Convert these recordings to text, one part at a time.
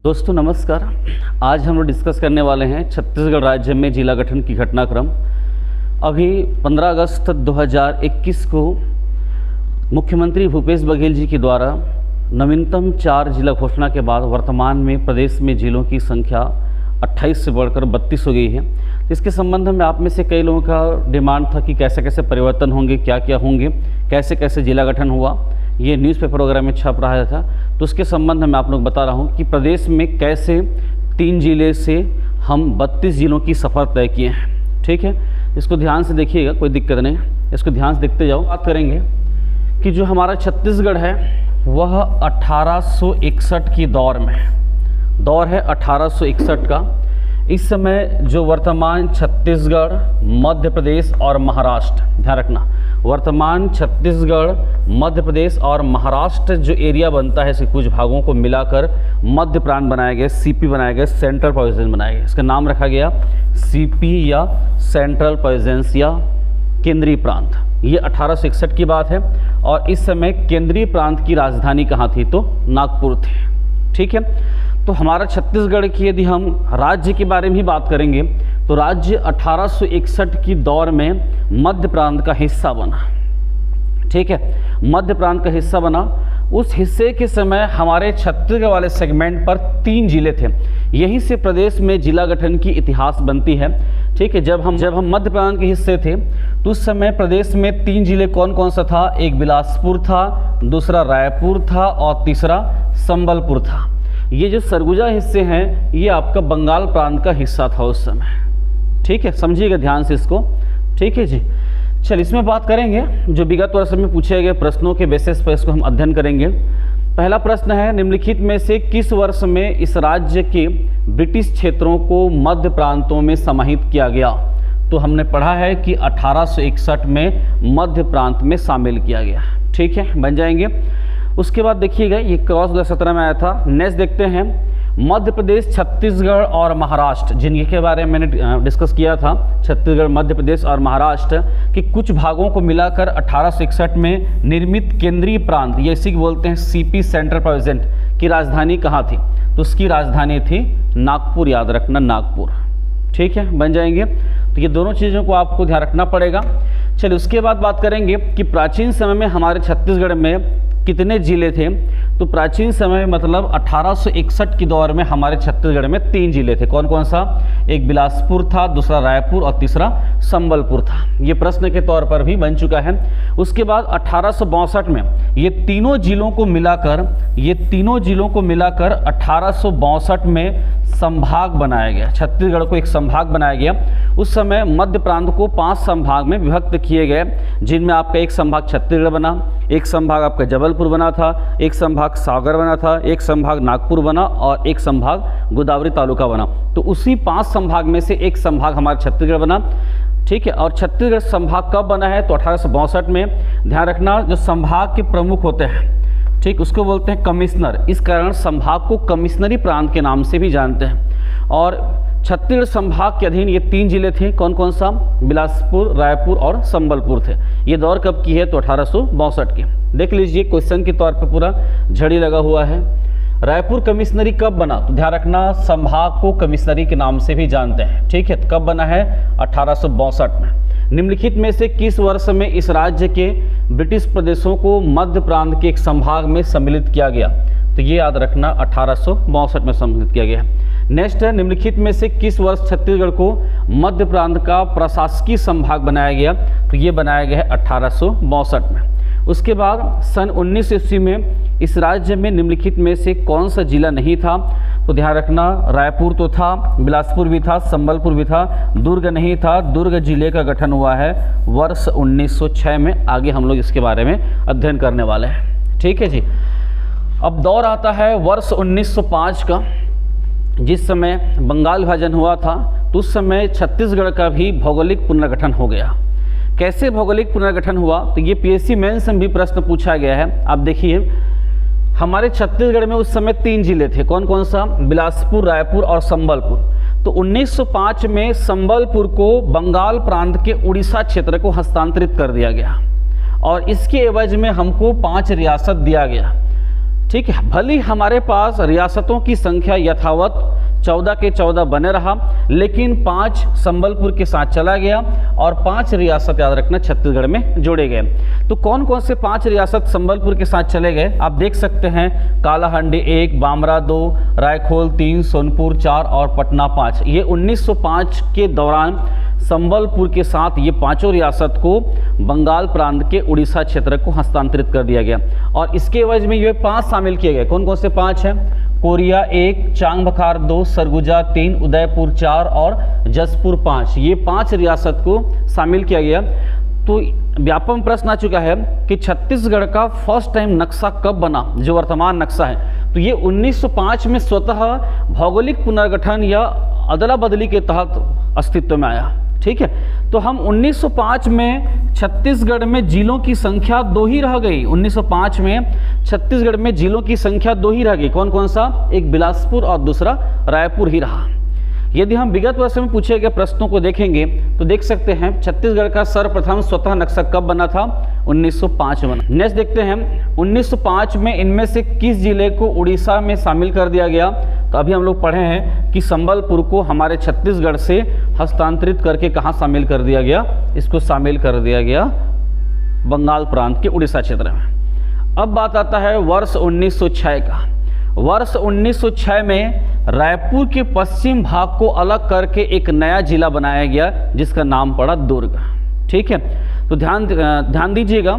दोस्तों नमस्कार। आज हम लोग डिस्कस करने वाले हैं छत्तीसगढ़ राज्य में जिला गठन की घटनाक्रम। अभी 15 अगस्त 2021 को मुख्यमंत्री भूपेश बघेल जी के द्वारा नवीनतम 4 जिला घोषणा के बाद वर्तमान में प्रदेश में जिलों की संख्या 28 से बढ़कर 32 हो गई है। इसके संबंध में आप में से कई लोगों का डिमांड था कि कैसे कैसे परिवर्तन होंगे, क्या क्या होंगे, कैसे कैसे जिला गठन हुआ, ये न्यूज़पेपर वगैरह में छप रहा था। तो उसके संबंध में आप लोग बता रहा हूँ कि प्रदेश में कैसे 3 जिले से हम 32 जिलों की सफ़र तय किए हैं। ठीक है, इसको ध्यान से देखिएगा, कोई दिक्कत नहीं, इसको ध्यान से देखते जाओ। बात करेंगे कि जो हमारा छत्तीसगढ़ है वह 1861 की दौर है 1861 का। इस समय जो वर्तमान छत्तीसगढ़, मध्य प्रदेश और महाराष्ट्र, ध्यान रखना, वर्तमान छत्तीसगढ़, मध्य प्रदेश और महाराष्ट्र जो एरिया बनता है, इसके कुछ भागों को मिलाकर मध्य प्रांत बनाया गया, सीपी बनाया गया, सेंट्रल प्रोविंस बनाया गया। इसका नाम रखा गया सीपी या सेंट्रल प्रोविंस या केंद्रीय प्रांत। ये 1861 की बात है और इस समय केंद्रीय प्रांत की राजधानी कहाँ थी? तो नागपुर थी। ठीक है, तो हमारा छत्तीसगढ़ की यदि हम राज्य के बारे में ही बात करेंगे तो राज्य 1861 की दौर में मध्य प्रांत का हिस्सा बना। ठीक है, मध्य प्रांत का हिस्सा बना। उस हिस्से के समय हमारे छत्तीसगढ़ वाले सेगमेंट पर 3 जिले थे। यहीं से प्रदेश में जिला गठन की इतिहास बनती है। ठीक है, जब हम मध्य प्रांत के हिस्से थे तो उस समय प्रदेश में 3 जिले कौन कौन सा था? एक बिलासपुर था, दूसरा रायपुर था और तीसरा संबलपुर था। ये जो सरगुजा हिस्से हैं ये आपका बंगाल प्रांत का हिस्सा था उस समय। ठीक है, समझिएगा ध्यान से इसको। ठीक है जी, चल इसमें बात करेंगे जो विगत वर्ष में पूछे गए प्रश्नों के बेसिस पर इसको हम अध्ययन करेंगे। पहला प्रश्न है, निम्नलिखित में से किस वर्ष में इस राज्य के ब्रिटिश क्षेत्रों को मध्य प्रांतों में समाहित किया गया? तो हमने पढ़ा है कि 1861 में मध्य प्रांत में शामिल किया गया। ठीक है, बन जाएंगे। उसके बाद देखिएगा ये क्रॉस 2017 में आया था। नेक्स्ट देखते हैं मध्य प्रदेश, छत्तीसगढ़ और महाराष्ट्र, जिनके बारे में मैंने डिस्कस किया था। छत्तीसगढ़, मध्य प्रदेश और महाराष्ट्र के कुछ भागों को मिलाकर 1861 में निर्मित केंद्रीय प्रांत, ये इसी को बोलते हैं सीपी, सेंट्रल प्रोविंस, की राजधानी कहाँ थी? तो उसकी राजधानी थी नागपुर। याद रखना, नागपुर। ठीक है, बन जाएंगे। तो ये दोनों चीज़ों को आपको ध्यान रखना पड़ेगा। चलिए उसके बाद बात करेंगे कि प्राचीन समय में हमारे छत्तीसगढ़ में कितने जिले थे? तो प्राचीन समय मतलब 1861 की दौर में हमारे छत्तीसगढ़ में 3 जिले थे। कौन कौन सा? एक बिलासपुर था, दूसरा रायपुर और तीसरा संबलपुर था। ये प्रश्न के तौर पर भी बन चुका है। उसके बाद 1862 में ये तीनों जिलों को मिलाकर 1862 में संभाग बनाया गया। छत्तीसगढ़ को एक संभाग बनाया गया। उस समय मध्य प्रांत को 5 संभाग में विभक्त किए गए, जिनमें आपका एक संभाग छत्तीसगढ़ बना, एक संभाग आपका जबलपुर बना था, एक संभाग सागर बना था, एक संभाग नागपुर बना और एक संभाग गोदावरी तालुका बना। तो उसी 5 संभाग में से एक संभाग हमारा छत्तीसगढ़ बना। ठीक है, और छत्तीसगढ़ संभाग कब बना है? तो 1862 में। ध्यान रखना, जो संभाग के प्रमुख होते हैं, ठीक, उसको बोलते हैं कमिश्नर। इस कारण संभाग को कमिश्नरी प्रांत के नाम से भी जानते हैं। और छत्तीसगढ़ संभाग के अधीन ये 3 जिले थे। कौन कौन सा? बिलासपुर, रायपुर और संबलपुर थे। ये दौर कब की है? तो 1862 की। देख लीजिए, क्वेश्चन के तौर पर पूरा झड़ी लगा हुआ है। रायपुर कमिश्नरी कब बना? तो ध्यान रखना, संभाग को कमिश्नरी के नाम से भी जानते हैं। ठीक है, तो कब बना है? 1862 में। निम्नलिखित में से किस वर्ष में इस राज्य के ब्रिटिश प्रदेशों को मध्य प्रांत के एक संभाग में सम्मिलित किया गया? तो ये याद रखना, 1862 में सम्मिलित किया गया। नेक्स्ट है, निम्नलिखित में से किस वर्ष छत्तीसगढ़ को मध्य प्रांत का प्रशासकीय संभाग बनाया गया? तो ये बनाया गया है 1862 में। उसके बाद सन 1900 ईस्वी में इस राज्य में निम्नलिखित में से कौन सा जिला नहीं था? तो ध्यान रखना, रायपुर तो था, बिलासपुर भी था, संबलपुर भी था, दुर्ग नहीं था। दुर्ग जिले का गठन हुआ है वर्ष 1906 में। आगे हम लोग इसके बारे में अध्ययन करने वाले हैं। ठीक है जी। अब दौर आता है वर्ष 1905 का, जिस समय बंगाल विभाजन हुआ था। तो उस समय छत्तीसगढ़ का भी भौगोलिक पुनर्गठन हो गया। कैसे भौगोलिक पुनर्गठन हुआ? तो ये पीएससी मेंस में भी प्रश्न पूछा गया है। आप देखिए, हमारे छत्तीसगढ़ में उस समय 3 जिले थे। कौन कौन सा? बिलासपुर, रायपुर और संबलपुर। तो 1905 में संबलपुर को बंगाल प्रांत के उड़ीसा क्षेत्र को हस्तांतरित कर दिया गया और इसके एवज में हमको 5 रियासत दिया गया। ठीक है, भले हमारे पास रियासतों की संख्या यथावत 14 के 14 बने रहा, लेकिन 5 संबलपुर के साथ चला गया और 5 रियासत, याद रखना, छत्तीसगढ़ में जोड़े गए। तो कौन कौन से 5 रियासत संबलपुर के साथ चले गए आप देख सकते हैं। कालाहांडी 1, बामरा 2, रायखोल 3, सोनपुर 4 और पटना 5। ये 1905 के दौरान संबलपुर के साथ ये पांचों रियासत को बंगाल प्रांत के उड़ीसा क्षेत्र को हस्तांतरित कर दिया गया। और इसके एवज में ये 5 शामिल किए गए। कौन कौन से 5 हैं? कोरिया 1, चांगबखार 2, सरगुजा 3, उदयपुर 4 और जसपुर 5। ये 5 रियासत को शामिल किया गया। तो व्यापक प्रश्न आ चुका है कि छत्तीसगढ़ का फर्स्ट टाइम नक्शा कब बना, जो वर्तमान नक्शा है। तो ये 1905 में स्वतः भौगोलिक पुनर्गठन या अदला बदली के तहत अस्तित्व में आया। ठीक है, तो हम 1905 में छत्तीसगढ़ में जिलों की संख्या 2 ही रह गई। 1905 में छत्तीसगढ़ में जिलों की संख्या 2 ही रह गई। कौन कौन सा? एक बिलासपुर और दूसरा रायपुर ही रहा। यदि हम विगत वर्ष में पूछे गए प्रश्नों को देखेंगे तो देख सकते हैं छत्तीसगढ़ का सर्वप्रथम स्वतः नक्शा कब बना था? 1905 में। नेक्स्ट देखते हैं 1905 में इनमें से किस जिले को उड़ीसा में शामिल कर दिया गया? तो अभी हम लोग पढ़े हैं कि संबलपुर को हमारे छत्तीसगढ़ से हस्तांतरित करके कहाँ शामिल कर दिया गया? इसको शामिल कर दिया गया बंगाल प्रांत के उड़ीसा क्षेत्र में। अब बात आता है वर्ष 1906 का। वर्ष 1906 में रायपुर के पश्चिम भाग को अलग करके एक नया जिला बनाया गया जिसका नाम पड़ा दुर्ग। ठीक है, तो ध्यान दीजिएगा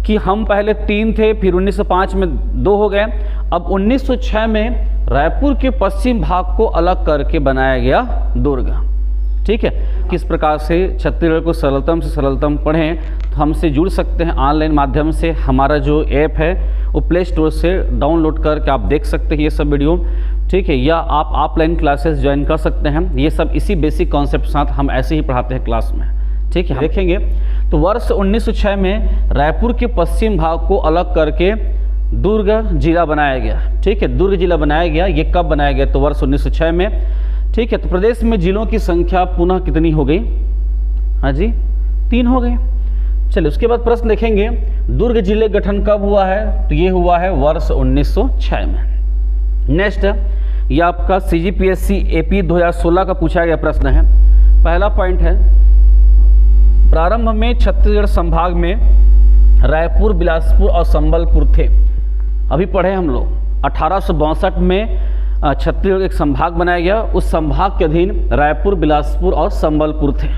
कि हम पहले 3 थे, फिर 1905 में 2 हो गए। अब 1906 में रायपुर के पश्चिम भाग को अलग करके बनाया गया दुर्ग। ठीक है, किस प्रकार से छत्तीसगढ़ को सरलतम से सरलतम पढ़ें तो हमसे जुड़ सकते हैं ऑनलाइन माध्यम से। हमारा जो ऐप है वो प्ले स्टोर से डाउनलोड करके आप देख सकते हैं ये सब वीडियो। ठीक है, या आप ऑफलाइन क्लासेस ज्वाइन कर सकते हैं। ये सब इसी बेसिक कॉन्सेप्ट के साथ हम ऐसे ही पढ़ाते हैं क्लास में। ठीक है, देखेंगे तो वर्ष 1906 में रायपुर के पश्चिम भाग को अलग करके दुर्ग जिला बनाया गया। ठीक है, दुर्ग जिला बनाया गया। ये कब बनाया गया? तो वर्ष 1906 में। ठीक है, तो प्रदेश में जिलों की संख्या पुनः कितनी हो गई? हाँ जी, 3 हो गए। चलिए उसके बाद प्रश्न देखेंगे दुर्ग जिले गठन कब हुआ है? तो ये हुआ है वर्ष 1906 में। नेक्स्ट ये आपका CGPSC AP 2016 का पूछा गया प्रश्न है। पहला पॉइंट है प्रारंभ में छत्तीसगढ़ संभाग में रायपुर, बिलासपुर और संबलपुर थे। अभी पढ़े हम लोग 1862 में छत्तीसगढ़ एक संभाग बनाया गया। उस संभाग के अधीन रायपुर, बिलासपुर और संबलपुर थे।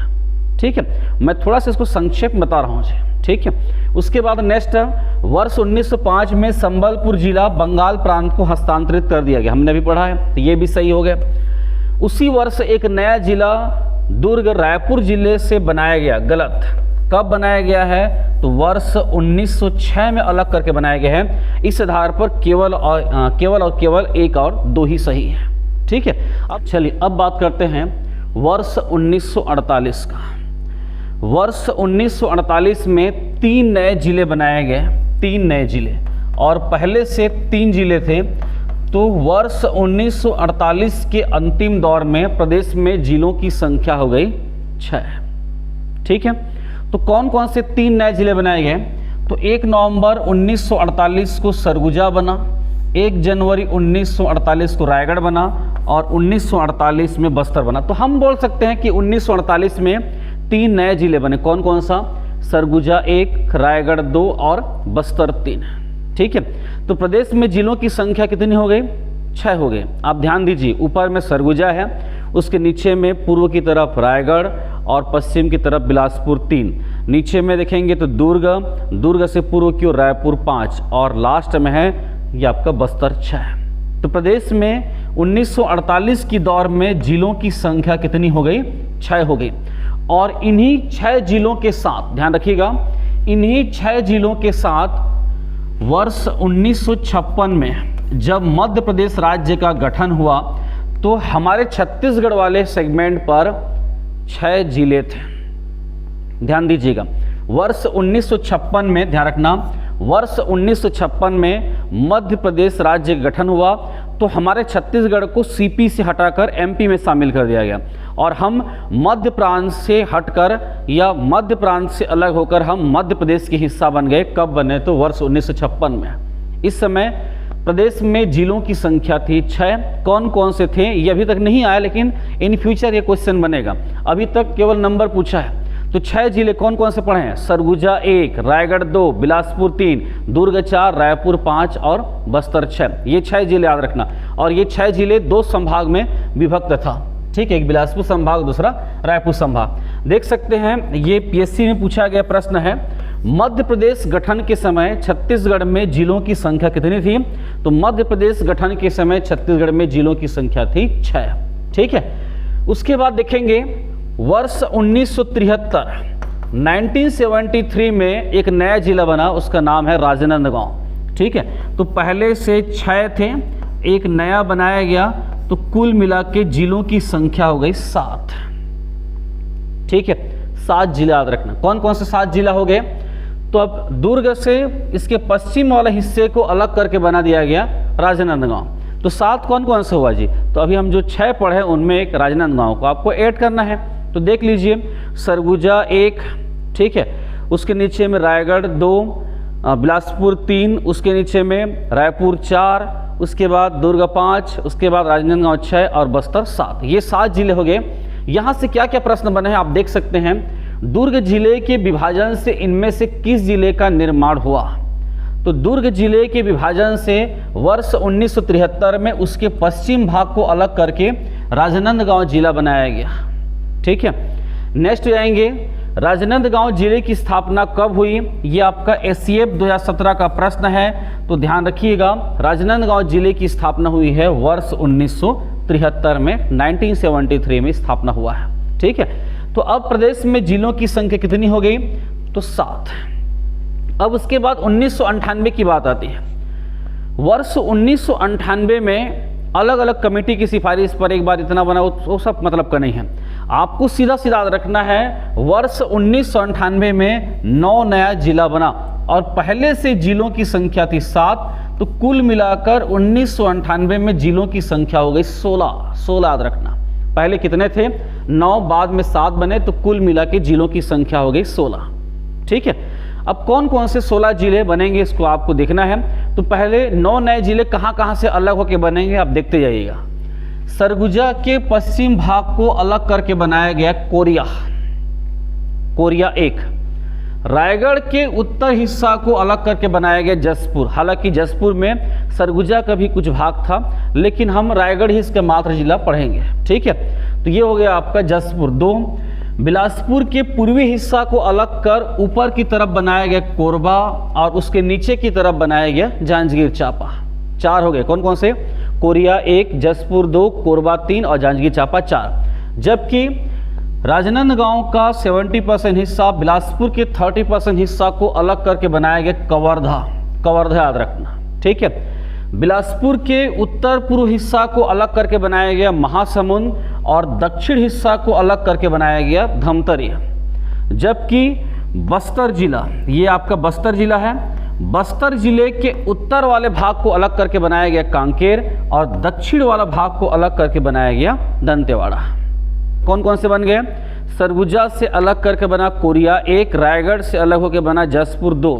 ठीक है, मैं थोड़ा सा इसको संक्षेप में बता रहा हूँ। ठीक है, उसके बाद नेक्स्ट वर्ष 1905 में संबलपुर जिला बंगाल प्रांत को हस्तांतरित कर दिया गया। हमने अभी पढ़ा है, तो ये भी सही हो गया। उसी वर्ष एक नया जिला दुर्ग रायपुर जिले से बनाया गया। गलत। कब बनाया गया है? तो वर्ष 1906 में अलग करके बनाया गया है। इस आधार पर केवल और 1 और 2 ही सही है। ठीक है, अब चलिए अब बात करते हैं वर्ष 1948 का। वर्ष 1948 में 3 नए जिले बनाए गए। 3 नए जिले, और पहले से 3 जिले थे। तो वर्ष 1948 के अंतिम दौर में प्रदेश में जिलों की संख्या हो गई 6। ठीक है, तो कौन कौन से 3 नए जिले बनाए गए? तो 1 नवंबर 1948 को सरगुजा बना, 1 जनवरी 1948 को रायगढ़ बना और 1948 में बस्तर बना। तो हम बोल सकते हैं कि 1948 में 3 नए जिले बने। कौन कौन सा? सरगुजा 1, रायगढ़ 2 और बस्तर 3। ठीक है, तो प्रदेश में जिलों की संख्या कितनी हो गई? 6 हो गए। आप ध्यान दीजिए, ऊपर में सरगुजा है, उसके नीचे में पूर्व की तरफ रायगढ़ और पश्चिम की तरफ बिलासपुर 3। नीचे में देखेंगे तो दुर्ग से पूर्व की ओर रायपुर 5 और लास्ट में है ये आपका बस्तर 6। तो प्रदेश में 1948 की दौर में जिलों की संख्या कितनी हो गई? 6 हो गई। और इन्हीं 6 जिलों के साथ, ध्यान रखिएगा, इन्हीं 6 जिलों के साथ वर्ष 1956 में जब मध्य प्रदेश राज्य का गठन हुआ तो हमारे छत्तीसगढ़ वाले सेगमेंट पर 6 जिले थे। ध्यान दीजिएगा, वर्ष 1956 में, ध्यान रखना, वर्ष 1956 में मध्य प्रदेश राज्य गठन हुआ तो हमारे छत्तीसगढ़ को CP से हटाकर MP में शामिल कर दिया गया और हम मध्य प्रांत से हटकर या मध्य प्रांत से अलग होकर हम मध्य प्रदेश के हिस्सा बन गए। कब बने? तो वर्ष 1956 में। इस समय प्रदेश में जिलों की संख्या थी 6। कौन कौन से थे ये अभी तक नहीं आया, लेकिन इन फ्यूचर ये क्वेश्चन बनेगा। अभी तक केवल नंबर पूछा है। तो 6 जिले कौन कौन से पढ़े हैं? सरगुजा 1, रायगढ़ 2, बिलासपुर 3, दुर्ग 4, रायपुर 5 और बस्तर 6। ये 6 जिले याद रखना। और ये 6 जिले 2 संभाग में विभक्त था, ठीक है, एक बिलासपुर संभाग, दूसरा रायपुर संभाग। देख सकते हैं ये पीएससी में पूछा गया प्रश्न है। मध्य प्रदेश गठन के समय छत्तीसगढ़ में जिलों की संख्या कितनी थी? तो मध्य प्रदेश गठन के समय छत्तीसगढ़ में जिलों की संख्या थी 6, ठीक है। उसके बाद देखेंगे वर्ष 1973 में एक नया जिला बना, उसका नाम है राजनांदगांव, ठीक है। तो पहले से 6 थे, एक नया बनाया गया, तो कुल मिला के जिलों की संख्या हो गई 7, ठीक है। 7 जिला याद रखना। कौन कौन से 7 जिला हो गए? तो अब दुर्ग से इसके पश्चिम वाले हिस्से को अलग करके बना दिया गया राजनांदगांव। तो 7 कौन कौन से हुआ जी? तो अभी हम जो 6 पढ़े उनमें एक राजनांदगांव को आपको ऐड करना है। तो देख लीजिए, सरगुजा 1, ठीक है, उसके नीचे में रायगढ़ 2, बिलासपुर 3, उसके नीचे में रायपुर 4, उसके बाद दुर्ग 5, उसके बाद राजनांदगांव 6 और बस्तर 7। ये 7 जिले हो गए। यहाँ से क्या क्या प्रश्न बने हैं आप देख सकते हैं। दुर्ग जिले के विभाजन से इनमें से किस जिले का निर्माण हुआ? तो दुर्ग जिले के विभाजन से वर्ष 1973 में उसके पश्चिम भाग को अलग करके राजनांदगांव जिला बनाया गया, ठीक है। नेक्स्ट जाएंगे, राजनांदगांव जिले की स्थापना कब हुई? ये आपका एससीएफ 2017 का प्रश्न है, तो ध्यान रखिएगा। राजनांदगांव जिले की स्थापना हुई है वर्ष 1973 में, 1973 में स्थापना हुआ है, ठीक है। तो अब प्रदेश में जिलों की संख्या कितनी हो गई? तो 7। अब उसके बाद 1998 की बात आती है। वर्ष 1998 में अलग अलग कमेटी की सिफारिश पर एक बार इतना बना, वो सब मतलब का नहीं है, आपको सीधा सीधा रखना है। वर्ष 1998 में 9 नया जिला बना और पहले से जिलों की संख्या थी 7, तो कुल मिलाकर 1998 में जिलों की संख्या हो गई 16 याद रखना। पहले कितने थे? 9, बाद में 7 बने, तो कुल मिला के जिलों की संख्या हो गई 16, ठीक है। अब कौन कौन से 16 जिले बनेंगे इसको आपको देखना है। तो पहले 9 नए जिले कहाँ कहाँ से अलग होकर बनेंगे आप देखते जाइएगा। सरगुजा के पश्चिम भाग को अलग करके बनाया गया कोरिया 1। रायगढ़ के उत्तर हिस्सा को अलग करके बनाया गया जसपुर। हालांकि जसपुर में सरगुजा का भी कुछ भाग था, लेकिन हम रायगढ़ ही इसका मात्र जिला पढ़ेंगे, ठीक है। तो ये हो गया आपका जसपुर 2। बिलासपुर के पूर्वी हिस्सा को अलग कर ऊपर की तरफ बनाया गया कोरबा और उसके नीचे की तरफ बनाया गया जांजगीर चांपा। 4 हो गए। कौन कौन से? कोरिया 1, जसपुर 2, कोरबा 3 और जांजगीर चांपा 4। जबकि राजनांदगांव का 70% हिस्सा, बिलासपुर के 30% हिस्सा को अलग करके बनाया गया कवर्धा याद रखना, ठीक है। बिलासपुर के उत्तर पूर्व हिस्सा को अलग करके बनाया गया महासमुंद और दक्षिण हिस्सा को अलग करके बनाया गया धमतरी। जबकि बस्तर जिला, ये आपका बस्तर जिला है, बस्तर जिले के उत्तर वाले भाग को अलग करके बनाया गया कांकेर और दक्षिण वाला भाग को अलग करके बनाया गया दंतेवाड़ा। कौन कौन से बन गए? सरगुजा से अलग करके बना कोरिया 1, रायगढ़ से अलग होकर बना जसपुर 2,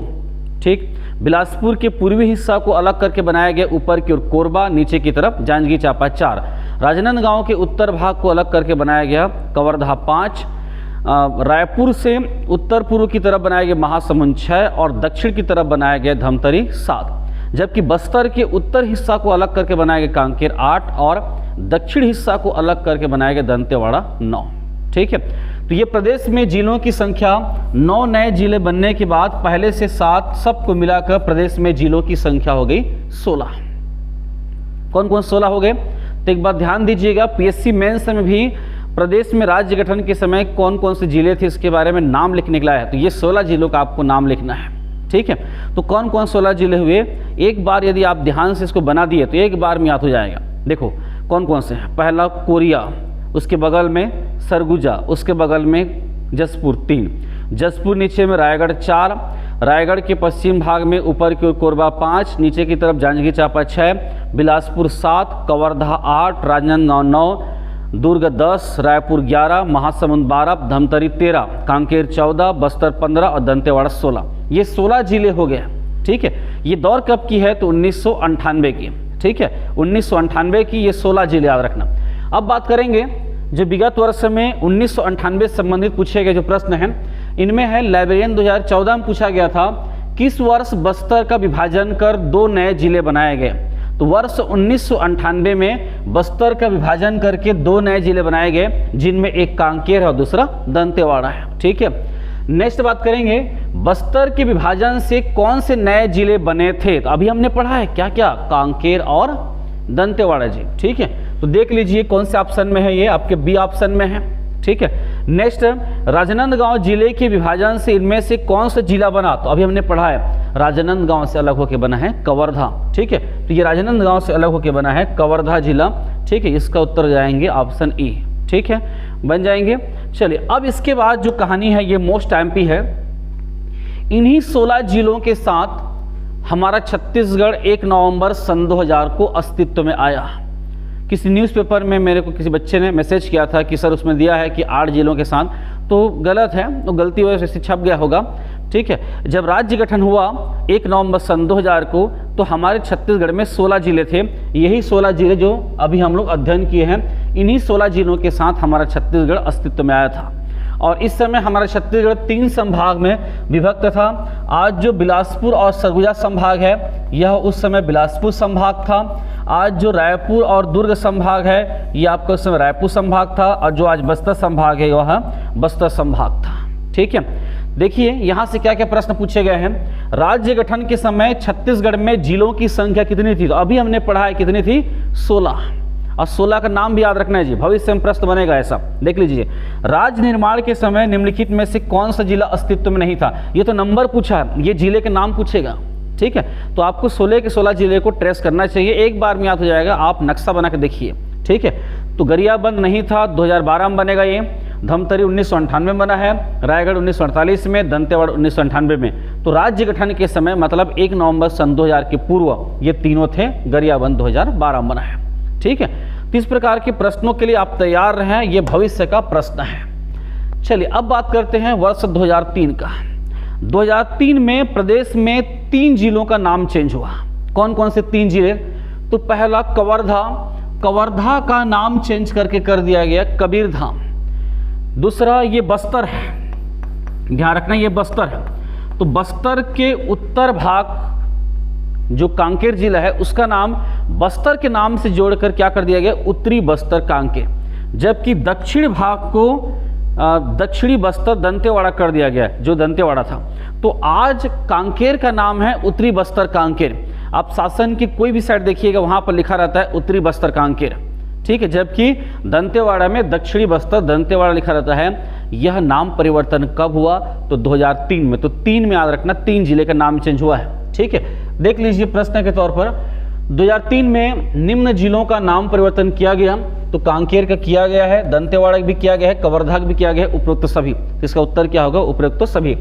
ठीक। बिलासपुर के पूर्वी हिस्सा को अलग करके बनाया गया ऊपर की ओर कोरबा, नीचे की तरफ जांजगीर चांपा 4। राजनांदगांव के उत्तर भाग को अलग करके बनाया गया कवर्धा 5। रायपुर से उत्तर पूर्व की तरफ बनाया गया महासमुंद 6 और दक्षिण की तरफ बनाया गया धमतरी 7। जबकि बस्तर के उत्तर हिस्सा को अलग करके बनाया गया कांकेर 8 और दक्षिण हिस्सा को अलग करके बनाया गया दंतेवाड़ा 9, ठीक है। तो ये प्रदेश में जिलों की संख्या 9 नए जिले बनने के बाद पहले से 7 सबको मिलाकर प्रदेश में जिलों की संख्या हो गई 16। कौन कौन 16 हो गए? तो एक बात ध्यान दीजिएगा, पीएससी मेंस में भी प्रदेश में राज्य गठन के समय कौन कौन से जिले थे इसके बारे में नाम लिखने के लिए है। तो ये 16 जिलों का आपको नाम लिखना है, ठीक है। तो कौन कौन 16 जिले हुए, एक बार यदि आप ध्यान से इसको बना दिए तो एक बार में याद हो जाएगा। देखो कौन कौन से हैं। पहला कोरिया, उसके बगल में सरगुजा, उसके बगल में जसपुर 3, जसपुर नीचे में रायगढ़ 4, रायगढ़ के पश्चिम भाग में ऊपर की ओर कोरबा 5, नीचे की तरफ जांजगीर चांपा 6, बिलासपुर 7, कवर्धा 8, राजनांदगांव 9, दुर्ग 10, रायपुर 11, महासमुंद 12, धमतरी 13, कांकेर 14, बस्तर 15 और दंतेवाड़ा 16। ये 16 जिले हो गए, ठीक है। ये दौर कब की है? तो 1998 की, ठीक है, 1998 की ये 16 जिले याद रखना। अब बात करेंगे जो विगत वर्ष में 1998 से संबंधित पूछे गए जो प्रश्न हैं, इनमें है लाइब्रेरियन 2014 में पूछा गया था किस वर्ष बस्तर का विभाजन कर 2 नए जिले बनाए गए? तो वर्ष 1998 में बस्तर का विभाजन करके 2 नए जिले बनाए गए, जिनमें एक कांकेर है और दूसरा दंतेवाड़ा है, ठीक है। नेक्स्ट बात करेंगे बस्तर के विभाजन से कौन से नए जिले बने थे? तो अभी हमने पढ़ा है क्या क्या, कांकेर और दंतेवाड़ा जी, ठीक है। तो देख लीजिए कौन से ऑप्शन में है, ये आपके बी ऑप्शन में है, ठीक है। नेक्स्ट राजनांदगांव जिले के विभाजन से इनमें से कौन सा जिला बना? तो अभी हमने पढ़ा है राजनांदगांव से अलग होकर बना है कवर्धा, ठीक है। तो ये राजनांदगांव से अलग होकर बना है कवर्धा जिला, ठीक है। इसका उत्तर जाएंगे ऑप्शन ई, ठीक है, बन जाएंगे। चलिए अब इसके बाद जो कहानी है ये मोस्ट एमपी है। इन्हीं 16 जिलों के साथ हमारा छत्तीसगढ़ 1 नवंबर सन 2000 को अस्तित्व में आया। किसी न्यूज़पेपर में मेरे को किसी बच्चे ने मैसेज किया था कि सर उसमें दिया है कि 8 जिलों के साथ, तो गलत है, तो गलती वजह से छप गया होगा, ठीक है। जब राज्य गठन हुआ 1 नवंबर सन 2000 को, तो हमारे छत्तीसगढ़ में 16 जिले थे। यही 16 जिले जो अभी हम लोग अध्ययन किए हैं, इन्हीं 16 जिलों के साथ हमारा छत्तीसगढ़ अस्तित्व में आया था। और इस समय हमारा छत्तीसगढ़ 3 संभाग में विभक्त था। आज जो बिलासपुर और सरगुजा संभाग है, यह उस समय बिलासपुर संभाग था। आज जो रायपुर और दुर्ग संभाग है, यह आपका उस समय रायपुर संभाग था। और जो आज बस्तर संभाग है, वह बस्तर संभाग था, ठीक है। देखिए यहाँ से क्या क्या प्रश्न पूछे गए हैं। राज्य गठन के समय छत्तीसगढ़ में जिलों की संख्या कितनी थी? तो अभी हमने पढ़ा है कितनी थी, 16। और 16 का नाम भी याद रखना है जी, भविष्य में प्रश्न बनेगा ऐसा। देख लीजिए राज्य निर्माण के समय निम्नलिखित में से कौन सा जिला अस्तित्व में नहीं था? ये तो नंबर पूछा है, ये जिले के नाम पूछेगा, ठीक है। तो आपको 16 के 16 जिले को ट्रेस करना चाहिए, एक बार में याद हो जाएगा। आप नक्शा बना के देखिए, ठीक है। तो गरियाबंद नहीं था, 2012 में बनेगा ये। धमतरी 1998 में बना है, रायगढ़ 1948 में, दंतेवाड़ा 1998 में। तो राज्य गठन के समय मतलब 1 नवंबर सन 2000 के पूर्व ये तीनों थे। गरियाबंद 2012 में बना है, ठीक है। तो इस प्रकार के प्रश्नों के लिए आप तैयार रहें, ये भविष्य का प्रश्न है। चलिए अब बात करते हैं वर्ष 2003 का। 2003 में प्रदेश में 3 जिलों का नाम चेंज हुआ। कौन कौन से 3 जिले? तो पहला कवर्धा, कवर्धा का नाम चेंज करके कर दिया गया कबीरधाम। दूसरा ये बस्तर है, ध्यान रखना ये बस्तर है। तो बस्तर के उत्तर भाग जो कांकेर जिला है, उसका नाम बस्तर के नाम से जोड़कर क्या कर दिया गया, उत्तरी बस्तर कांकेर। जबकि दक्षिण भाग को दक्षिणी बस्तर दंतेवाड़ा कर दिया गया, जो दंतेवाड़ा था। तो आज कांकेर का नाम है उत्तरी बस्तर कांकेर। आप शासन की कोई भी साइड देखिएगा, वहां पर लिखा रहता है उत्तरी बस्तर कांकेर, ठीक है। जबकि दंतेवाड़ा में दक्षिणी बस्तर दंतेवाड़ा लिखा रहता है। यह नाम परिवर्तन कब हुआ? तो 2003 में। तो 3 में याद रखना, 3 जिले का नाम चेंज हुआ है, ठीक है। देख लीजिए प्रश्न के तौर पर 2003 में निम्न जिलों का नाम परिवर्तन किया गया। तो कांकेर का किया गया है, दंतेवाड़ा भी किया गया है, कवर्धा भी किया गया है, उपरोक्त सभी। इसका उत्तर क्या होगा? उपरोक्त सभी।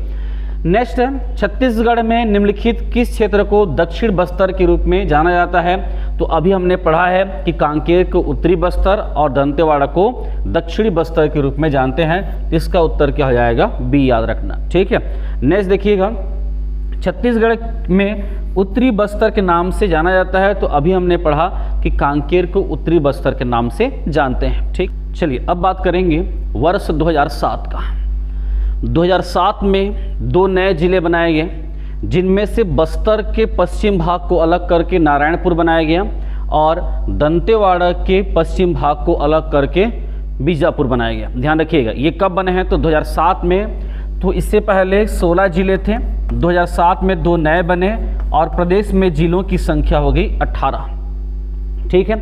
नेक्स्ट है छत्तीसगढ़ में निम्नलिखित किस क्षेत्र को दक्षिण बस्तर के रूप में जाना जाता है? तो अभी हमने पढ़ा है कि कांकेर को उत्तरी बस्तर और दंतेवाड़ा को दक्षिणी बस्तर के रूप में जानते हैं। इसका उत्तर क्या हो जाएगा? बी याद रखना, ठीक है। नेक्स्ट देखिएगा छत्तीसगढ़ में उत्तरी बस्तर के नाम से जाना जाता है। तो अभी हमने पढ़ा कि कांकेर को उत्तरी बस्तर के नाम से जानते हैं, ठीक। चलिए अब बात करेंगे वर्ष 2007 का। 2007 में 2 नए जिले बनाए गए, जिनमें से बस्तर के पश्चिम भाग को अलग करके नारायणपुर बनाया गया और दंतेवाड़ा के पश्चिम भाग को अलग करके बीजापुर बनाया गया। ध्यान रखिएगा ये कब बने हैं? तो 2007 में। तो इससे पहले 16 जिले थे, 2007 में 2 नए बने और प्रदेश में जिलों की संख्या हो गई 18, ठीक है।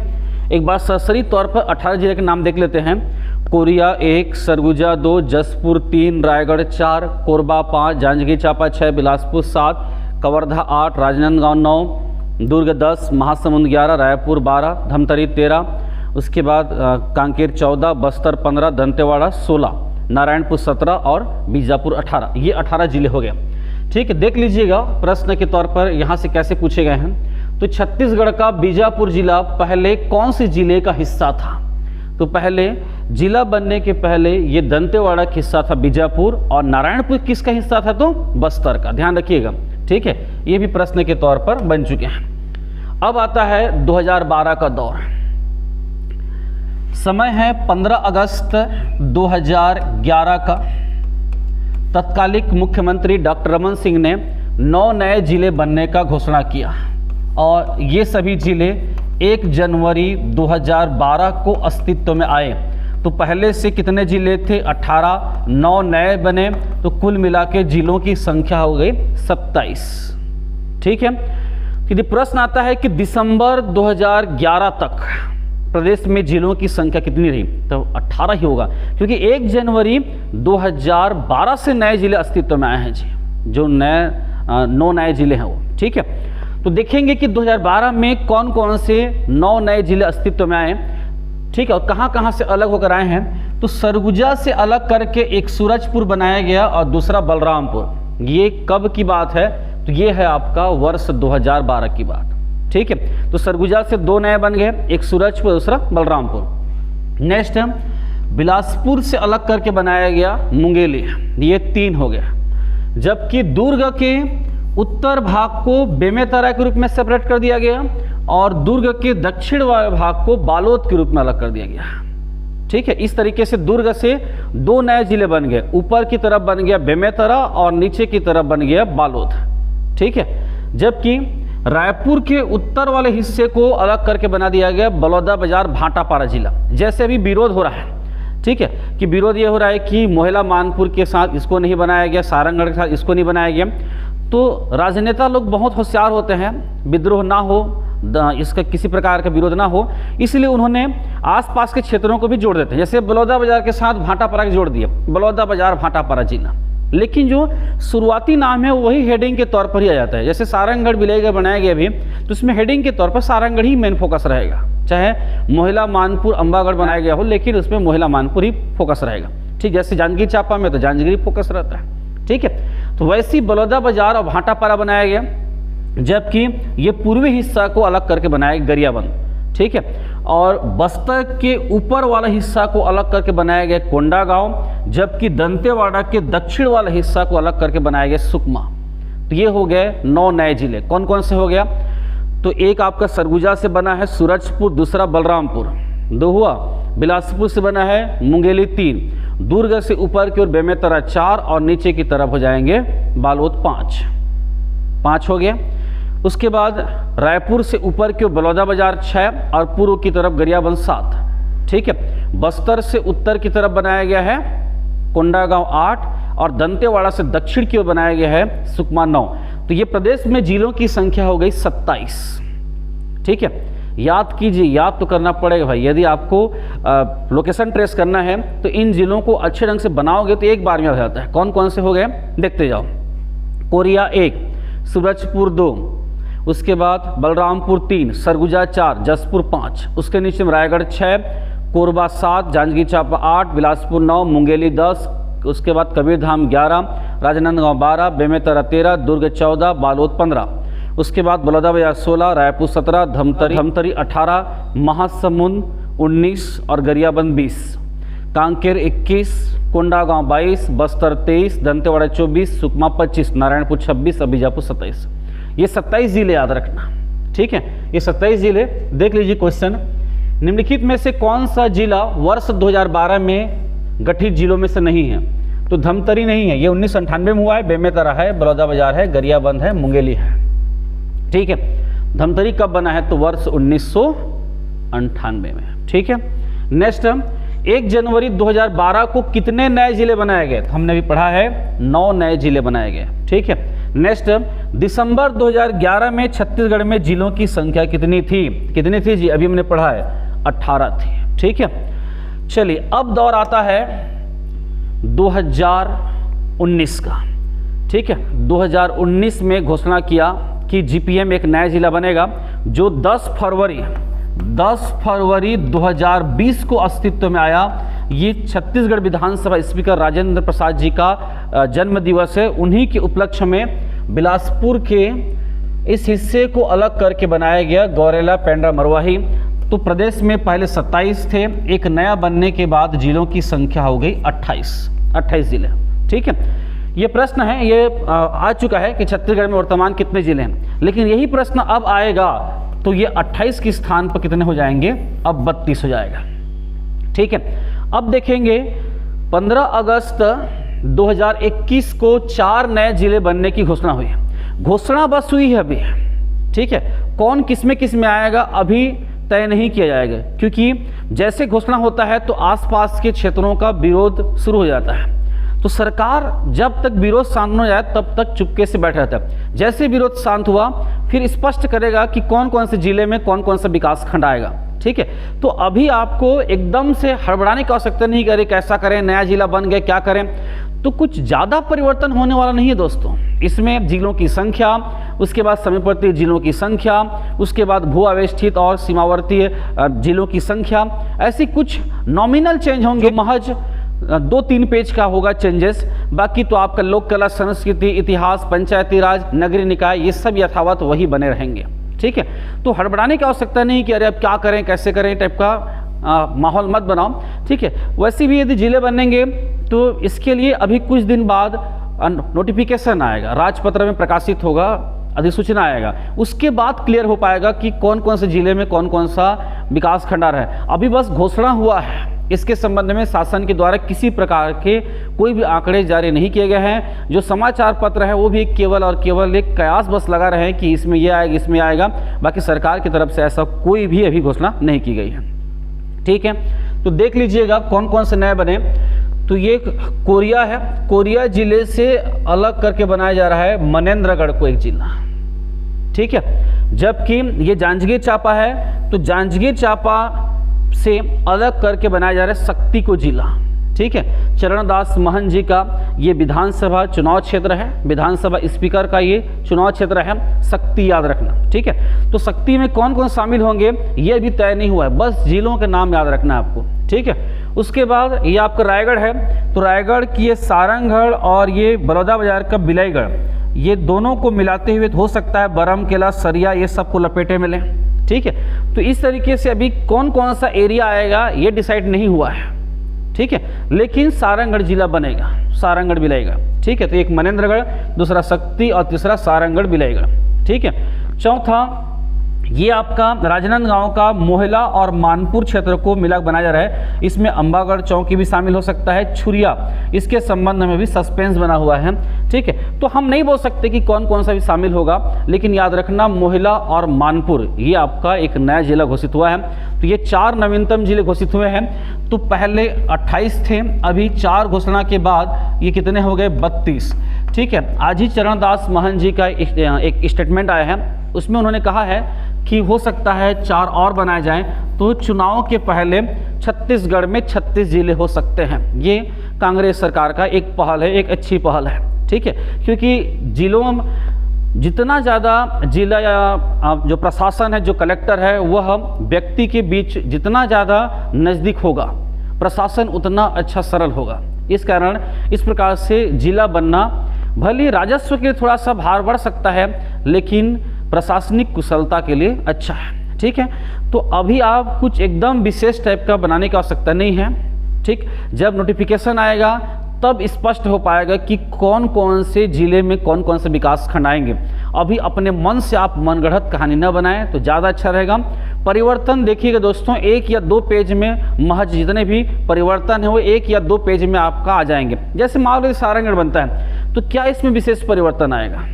एक बार सरसरी तौर पर 18 जिले के नाम देख लेते हैं। कोरिया 1, सरगुजा 2, जसपुर 3, रायगढ़ 4, कोरबा 5, जांजगीर चांपा 6, बिलासपुर 7, कवर्धा 8, राजनांदगांव 9, दुर्ग 10, महासमुंद 11, रायपुर 12, धमतरी 13, उसके बाद कांकेर 14, बस्तर 15, दंतेवाड़ा 16, नारायणपुर 17 और बीजापुर 18। ये 18 जिले हो गए, ठीक है। देख लीजिएगा प्रश्न के तौर पर यहाँ से कैसे पूछे गए हैं। तो छत्तीसगढ़ का बीजापुर जिला पहले कौन से जिले का हिस्सा था? तो पहले जिला बनने के पहले ये दंतेवाड़ा का हिस्सा था बीजापुर, और नारायणपुर किसका हिस्सा था? तो बस्तर का। ध्यान रखिएगा, ठीक है, ये भी प्रश्न के तौर पर बन चुके हैं। अब आता है 2012 का दौर। समय है 15 अगस्त 2011 का। तत्कालिक मुख्यमंत्री डॉक्टर रमन सिंह ने 9 नए जिले बनने का घोषणा किया और ये सभी जिले 1 जनवरी 2012 को अस्तित्व में आए। तो पहले से कितने जिले थे? 18, 9 नए बने, तो कुल मिला के जिलों की संख्या हो गई 27। ठीक है, यदि प्रश्न आता है कि दिसंबर 2011 तक प्रदेश में जिलों की संख्या कितनी रही, तो 18 ही होगा, क्योंकि 1 जनवरी 2012 से नए जिले अस्तित्व में आए हैं जी, जो 9 नए जिले हैं वो। ठीक है, तो देखेंगे कि 2012 में कौन कौन से 9 नए जिले अस्तित्व में आए, ठीक है, और कहाँ कहाँ से अलग होकर आए हैं। तो सरगुजा से अलग करके एक सूरजपुर बनाया गया और दूसरा बलरामपुर। ये कब की बात है? तो ये है आपका वर्ष 2012 की बात। ठीक है, तो सरगुजा से 2 नए बन गए, एक सूरजपुर दूसरा बलरामपुर। नेक्स्ट है बिलासपुर से अलग करके बनाया गया मुंगेली, ये 3 हो गया। जबकि दुर्ग के उत्तर भाग को बेमेतरा के रूप में सेपरेट कर दिया गया और दुर्ग के दक्षिण वाले भाग को बालोद के रूप में अलग कर दिया गया। ठीक है, इस तरीके से दुर्ग से 2 नए जिले बन गए, ऊपर की तरफ बन गया बेमेतरा और नीचे की तरफ बन गया बालोद। ठीक है, जबकि रायपुर के उत्तर वाले हिस्से को अलग करके बना दिया गया बलौदाबाजार भाटापारा जिला। जैसे अभी विरोध हो रहा है, ठीक है, कि विरोध ये हो रहा है कि मोहला मानपुर के साथ इसको नहीं बनाया गया, सारंगगढ़ के साथ इसको नहीं बनाया गया। तो राजनेता लोग बहुत होशियार होते हैं, विद्रोह ना हो, इसका किसी प्रकार का विरोध ना हो, इसलिए उन्होंने आसपास के क्षेत्रों को भी जोड़ देते हैं। जैसे बलौदाबाजार के साथ भाटापारा के जोड़ दिया, बलौदाबाजार भाटापारा जिला, लेकिन जो शुरुआती नाम है वही हेडिंग के तौर पर ही आ जाता है। जैसे सारंगगढ़ विलेय बनाया गया भी, तो इसमें हेडिंग के तौर पर सारंगगढ़ ही मेन फोकस रहेगा, चाहे मोहला मानपुर अंबागढ़ बनाया गया हो, लेकिन उसमें मोहला मानपुर ही फोकस रहेगा। ठीक, जैसे जांजगीर चांपा में तो जांजगीर फोकस रहता है। ठीक है, तो वैसे ही बलौदाबाजार और भाटापारा बनाया गया, जबकि ये पूर्वी हिस्सा को अलग करके बनाया गया गरियाबंद। ठीक है, और बस्तर के ऊपर वाला हिस्सा को अलग करके बनाया गया कोंडागांव, जबकि दंतेवाड़ा के दक्षिण वाला हिस्सा को अलग करके बनाया गया सुकमा। तो ये हो गए 9 नए जिले। कौन कौन से हो गया? तो एक आपका सरगुजा से बना है सूरजपुर, दूसरा बलरामपुर 2 हुआ, बिलासपुर से बना है मुंगेली 3, दुर्ग से ऊपर की ओर बेमेतरा 4 और नीचे की तरफ हो जाएंगे बालोद 5 हो गया। उसके बाद रायपुर से ऊपर की ओर बलौदाबाजार 6 और पूर्व की तरफ गरियाबंद 7। ठीक है, बस्तर से उत्तर की तरफ बनाया गया है कोंडागांव 8 और दंतेवाड़ा से दक्षिण की ओर बनाया गया है सुकमा 9। तो ये प्रदेश में जिलों की संख्या हो गई 27। ठीक है, याद कीजिए, याद तो करना पड़ेगा भाई। यदि आपको लोकेशन ट्रेस करना है तो इन जिलों को अच्छे ढंग से बनाओगे तो एक बार में हो जाता है। कौन कौन से हो गए देखते जाओ। कोरिया 1, सूरजपुर 2, उसके बाद बलरामपुर 3, सरगुजा 4, जसपुर 5, उसके नीचे में रायगढ़ 6, कोरबा 7, जांजगीर चांपा 8, बिलासपुर 9, मुंगेली 10, उसके बाद कबीरधाम 11, राजनांदगांव 12, बेमेतरा 13, दुर्ग 14, बालोद 15, उसके बाद बलौदाबाजार 16, रायपुर 17, धमतरी 18, महासमुंद 19 और गरियाबंद 20, कांकेर 21, कोंडागांव 22, बस्तर 23, दंतेवाड़ा 24, सुकमा 25, नारायणपुर 26 और बीजापुर 27। ये 27 जिले याद रखना। ठीक है, ये 27 जिले देख लीजिए। क्वेश्चन, निम्नलिखित में से कौन सा जिला वर्ष 2012 में गठित जिलों में से नहीं है? तो धमतरी नहीं है, ये 1998 में हुआ है, बेमेतरा है, बलौदाबाजार है, गरियाबंद है, मुंगेली है। ठीक है, धमतरी कब बना है? तो वर्ष 1998 में। ठीक है, नेक्स्ट 1 जनवरी 2012 को कितने नए जिले बनाए गए? तो हमने भी पढ़ा है 9 नए जिले बनाए गए। ठीक है, नेक्स्ट दिसंबर 2011 में छत्तीसगढ़ में जिलों की संख्या कितनी थी? कितनी थी जी? अभी हमने पढ़ा है 18 थी। ठीक है, चलिए अब दौर आता है 2019 का। ठीक है, 2019 में घोषणा किया कि जीपीएम एक नया जिला बनेगा, जो 10 फरवरी 2020 को अस्तित्व में आया। ये छत्तीसगढ़ विधानसभा स्पीकर राजेंद्र प्रसाद जी का जन्म दिवस है। उन्हीं के उपलक्ष्य में बिलासपुर के इस हिस्से को अलग करके बनाया गया गौरेला, पेंड्रा, मरवाही। तो प्रदेश में पहले 27 थे, एक नया बनने के बाद जिलों की संख्या हो गई 28 जिले। ठीक है, ये प्रश्न है, ये आ चुका है कि छत्तीसगढ़ में वर्तमान कितने जिले हैं, लेकिन यही प्रश्न अब आएगा तो ये 28 के स्थान पर कितने हो जाएंगे, अब 32 हो जाएगा। ठीक है, अब देखेंगे 15 अगस्त 2021 को 4 नए जिले बनने की घोषणा हुई है। घोषणा बस हुई है अभी, ठीक है, कौन किस में आएगा अभी तय नहीं किया जाएगा, क्योंकि जैसे घोषणा होता है तो आसपास के क्षेत्रों का विरोध शुरू हो जाता है। तो सरकार जब तक विरोध शांत न हो जाए तब तक चुपके से बैठा रहता है। जैसे विरोध शांत हुआ फिर स्पष्ट करेगा कि कौन कौन से जिले में कौन कौन सा विकास खंड आएगा। ठीक है, तो अभी आपको एकदम से हड़बड़ाने की आवश्यकता नहीं करें, कैसा करें, नया जिला बन गया क्या करें, तो कुछ ज़्यादा परिवर्तन होने वाला नहीं है दोस्तों। इसमें जिलों की संख्या, उसके बाद समीपवर्ती जिलों की संख्या, उसके बाद भू आवेष्टित और सीमावर्ती जिलों की संख्या, ऐसी कुछ नॉमिनल चेंज होंगे, महज 2-3 पेज का होगा चेंजेस। बाकी तो आपका लोक कला, संस्कृति, इतिहास, पंचायती राज, नगरीय निकाय, ये सब यथावत वही बने रहेंगे। ठीक है, तो हड़बड़ाने की आवश्यकता नहीं कि अरे अब क्या करें कैसे करें टाइप का माहौल मत बनाओ। ठीक है, वैसे भी यदि जिले बनेंगे तो इसके लिए अभी कुछ दिन बाद नोटिफिकेशन आएगा, राजपत्र में प्रकाशित होगा, अधिसूचना आएगा, उसके बाद क्लियर हो पाएगा कि कौन कौन से जिले में कौन कौन सा विकास खंड आ रहा है। अभी बस घोषणा हुआ है, इसके संबंध में शासन के द्वारा किसी प्रकार के कोई भी आंकड़े जारी नहीं किए गए हैं। जो समाचार पत्र है वो भी केवल और केवल एक कयास बस लगा रहे हैं कि इसमें ये आएगा इसमें आएगा, बाकी सरकार की तरफ से ऐसा कोई भी अभी घोषणा नहीं की गई है। ठीक है, तो देख लीजिएगा कौन कौन से नए बने। तो ये कोरिया है, कोरिया जिले से अलग करके बनाया जा रहा है मनेन्द्रगढ़ को एक जिला। ठीक है, जबकि ये जांजगीर चांपा है तो जांजगीर चांपा से अलग करके बनाया जा रहा है शक्ति को जिला। ठीक है, चरणदास महंत जी का ये विधानसभा चुनाव क्षेत्र है, विधानसभा स्पीकर का ये चुनाव क्षेत्र है, शक्ति याद रखना। ठीक है, तो शक्ति में कौन कौन शामिल होंगे ये अभी तय नहीं हुआ है, बस जिलों के नाम याद रखना है आपको। ठीक है, उसके बाद ये आपका रायगढ़ है, तो रायगढ़ की ये सारंगगढ़ और ये बलौदाबाजार का बिलाईगढ़, ये दोनों को मिलाते हुए हो सकता है बरमकेला, सरिया, ये सबको लपेटे में लें। ठीक है, तो इस तरीके से अभी कौन कौन सा एरिया आएगा ये डिसाइड नहीं हुआ है। ठीक है, लेकिन सारंगगढ़ जिला बनेगा, सारंगगढ़ बिलाईगढ़। ठीक है, तो एक मनेन्द्रगढ़, दूसरा शक्ति और तीसरा सारंगगढ़ बिलाईगढ़। ठीक है, चौथा ये आपका राजनांदगांव का मोहला और मानपुर क्षेत्र को मिला बनाया जा रहा है। इसमें अंबागढ़ चौकी भी शामिल हो सकता है, छुरिया, इसके संबंध में भी सस्पेंस बना हुआ है। ठीक है, तो हम नहीं बोल सकते कि कौन कौन सा भी शामिल होगा, लेकिन याद रखना मोहला और मानपुर ये आपका एक नया जिला घोषित हुआ है। तो ये 4 नवीनतम जिले घोषित हुए हैं। तो पहले 28 थे, अभी 4 घोषणा के बाद ये कितने हो गए, 32। ठीक है, आज ही चरणदास महंत जी का एक स्टेटमेंट आया है, उसमें उन्होंने कहा है कि हो सकता है 4 और बनाए जाएं, तो चुनाव के पहले छत्तीसगढ़ में 36 जिले हो सकते हैं। ये कांग्रेस सरकार का एक पहल है, एक अच्छी पहल है। ठीक है, क्योंकि जिलों में जितना ज़्यादा जिला या जो प्रशासन है, जो कलेक्टर है, वह व्यक्ति के बीच जितना ज़्यादा नज़दीक होगा, प्रशासन उतना अच्छा सरल होगा। इस कारण इस प्रकार से जिला बनना भले राजस्व के लिए थोड़ा सा भार बढ़ सकता है, लेकिन प्रशासनिक कुशलता के लिए अच्छा है। ठीक है, तो अभी आप कुछ एकदम विशेष टाइप का बनाने की आवश्यकता नहीं है। ठीक, जब नोटिफिकेशन आएगा तब स्पष्ट हो पाएगा कि कौन कौन से जिले में कौन कौन से विकास खंड आएंगे। अभी अपने मन से आप मनगढ़ंत कहानी न बनाएं तो ज़्यादा अच्छा रहेगा। परिवर्तन देखिएगा दोस्तों, 1 या 2 पेज में महज जितने भी परिवर्तन है वो 1 या 2 पेज में आपका आ जाएंगे। जैसे मान लो सारंगगढ़ बनता है तो क्या इसमें विशेष परिवर्तन आएगा,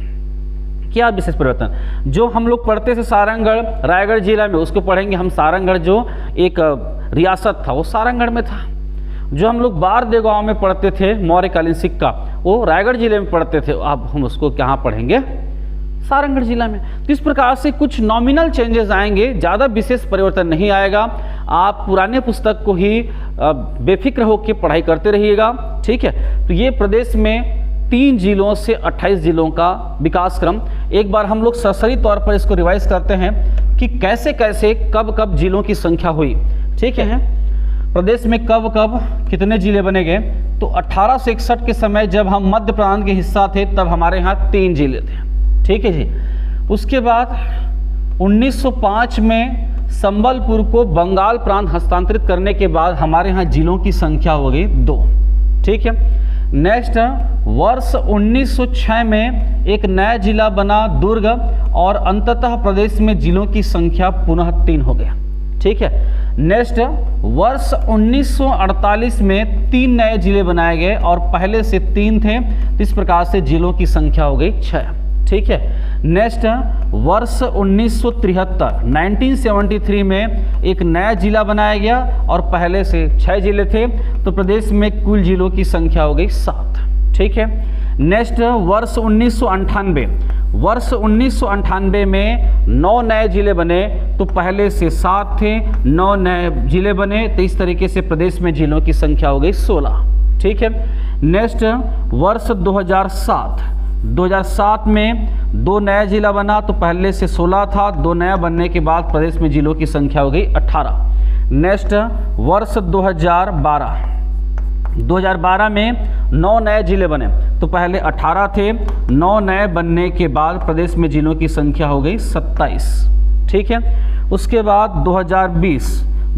क्या विशेष परिवर्तन? जो हम लोग पढ़ते थे सारंगगढ़ रायगढ़ जिला में, उसको पढ़ेंगे हम सारंगगढ़ जो एक रियासत था वो सारंगगढ़ में था। जो हम लोग बारदेव गाँव में पढ़ते थे मौर्यकालीन सिक्का, वो रायगढ़ जिले में पढ़ते थे, अब हम उसको कहाँ पढ़ेंगे, सारंगगढ़ जिला में। तो इस प्रकार से कुछ नॉमिनल चेंजेस आएंगे, ज़्यादा विशेष परिवर्तन नहीं आएगा। आप पुराने पुस्तक को ही बेफिक्र होकर पढ़ाई करते रहिएगा। ठीक है, तो ये प्रदेश में 3 जिलों से 28 जिलों का विकास क्रम, एक बार हम लोग सरसरी तौर पर इसको रिवाइज करते हैं कि कैसे कैसे कब कब जिलों की संख्या हुई। ठीक है, प्रदेश में कब कब कितने जिले बने गए, तो 1861 के समय जब हम मध्य प्रांत के हिस्सा थे तब हमारे यहाँ 3 जिले थे। ठीक है जी, उसके बाद 1905 में संबलपुर को बंगाल प्रांत हस्तांतरित करने के बाद हमारे यहाँ जिलों की संख्या हो गई 2। ठीक है, नेक्स्ट, वर्ष 1906 में एक नया जिला बना दुर्ग और अंततः प्रदेश में जिलों की संख्या पुनः 3 हो गया। ठीक है। नेक्स्ट, वर्ष 1948 में 3 नए जिले बनाए गए और पहले से 3 थे, इस प्रकार से जिलों की संख्या हो गई 6। ठीक है। नेक्स्ट, वर्ष 1973 में एक नया जिला बनाया गया और पहले से 6 जिले थे, तो प्रदेश में कुल जिलों की संख्या हो गई 7। ठीक है। नेक्स्ट, वर्ष 1998 में 9 नए जिले बने, तो पहले से 7 थे, 9 नए जिले बने, तो इस तरीके से प्रदेश में जिलों की संख्या हो गई 16। ठीक है। नेक्स्ट, वर्ष 2007 में 2 नया जिला बना, तो पहले से 16 था, 2 नया बनने के बाद प्रदेश में जिलों की संख्या हो गई 18। नेक्स्ट, वर्ष 2012 में 9 नए जिले बने, तो पहले 18 थे, 9 नए बनने के बाद प्रदेश में जिलों की संख्या हो गई 27। ठीक है। उसके बाद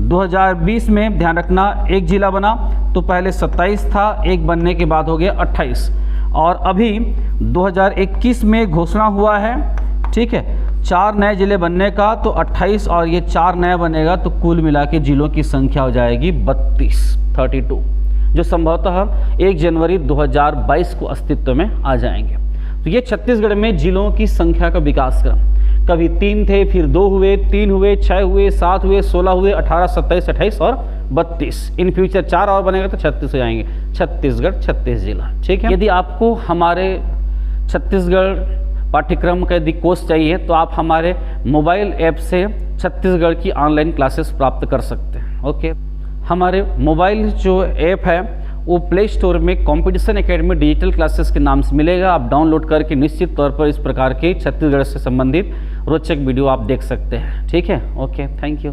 2020 में ध्यान रखना 1 जिला बना, तो पहले 27 था, 1 बनने के बाद हो गया 28, और अभी 2021 में घोषणा हुआ है। ठीक है, 4 नए जिले बनने का, तो 28 और ये 4 नया बनेगा, तो कुल मिला के जिलों की संख्या हो जाएगी 32, जो संभवतः 1 जनवरी 2022 को अस्तित्व में आ जाएंगे। तो ये छत्तीसगढ़ में जिलों की संख्या का विकास क्रम, कभी 3 थे, फिर 2 हुए, 3 हुए, 6 हुए, 7 हुए, 16 हुए, 18, 27, 28 और 32। इन फ्यूचर 4 और बनेगा तो 36 हो जाएंगे। छत्तीसगढ़ 36 जिला। ठीक है। यदि आपको हमारे छत्तीसगढ़ पाठ्यक्रम का यदि कोर्स चाहिए, तो आप हमारे मोबाइल ऐप से छत्तीसगढ़ की ऑनलाइन क्लासेस प्राप्त कर सकते हैं। ओके। हमारे मोबाइल जो ऐप है वो प्ले स्टोर में कॉम्पिटिशन एकेडमी डिजिटल क्लासेस के नाम से मिलेगा। आप डाउनलोड करके निश्चित तौर पर इस प्रकार के छत्तीसगढ़ से संबंधित रोचक वीडियो आप देख सकते हैं। ठीक है। Okay, thank you.